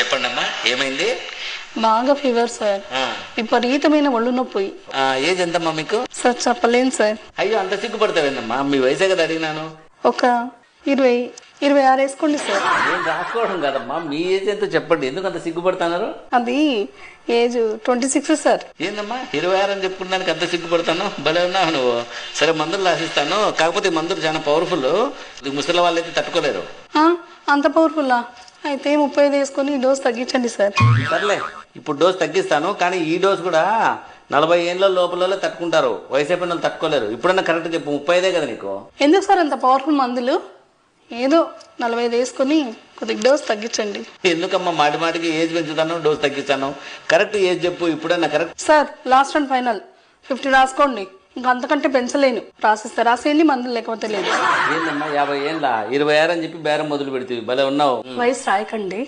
చెప్పండి అమ్మా, ఏమైంది? బాగా ఫీవర్ సార్, విపరీతమైన ఒళ్ళు నొప్పి. ఏజ్ ఎంతమ్మా మీకు? సార్ చెప్పలేను సార్. అయ్యో, అంత సిగ్గుపడతావేందమ్మా? మీ వయసే కదా అడిగినాను. ఒక 26 వేసుకోండి సార్. నేను రాసుకోవడం కదమ్మా, మీ ఏజ్ ఎంతో చెప్పండి. ఎందుకు అంత సిగ్గుపడుతున్నారు? అది ఏజ్ 26 సార్. ఏందమ్మా 26 అని చెప్పుకున్నానికి అంత సిగ్గుపడతాను? భలే ఉన్నావు నువ్వు. సరే, మందులు రాసిస్తాను. కాకపోతే ఈ మందులు చాలా పవర్ఫుల్, ముసలి వాళ్ళైతే తట్టుకోలేరు. అంత పవర్ఫుల్లా? అయితే 35 వేసుకొని ఈ డోస్ తగ్గించండి సార్. సర్లే, ఇప్పుడు డోస్ తగ్గిస్తాను. కానీ ఈ డోస్ కూడా 40 ఏళ్ళ లోపల తట్టుకుంటారు, వయసు అయిపోయిన వాళ్ళు తట్టుకోలేరు. ఇప్పుడన్నా కరెక్ట్ చెప్పు, 35 కదా నీకు? ఎందుకు సార్ అంత పవర్ఫుల్ మందులు? ఏదో 45 వేసుకొని కొద్దిగా డోస్ తగ్గించండి. ఎందుకమ్మా మాటి మాటికి ఏజ్ పెంచుతాను, డోస్ తగ్గిస్తాను? కరెక్ట్ ఏజ్ చెప్పు ఇప్పుడన్నా. Correct sir, last and final 50 రాసుకోండి. ఇంకా అంతకంటే పెంచలేను. రాసేయండి, మందులు లేకపోతే లేదు. ఏందమ్మా 50 ఏళ్ళ 26 అని చెప్పి బేరం మొదలు పెడుతుంది. భలే ఉన్నావు. వయసు రాయకండి.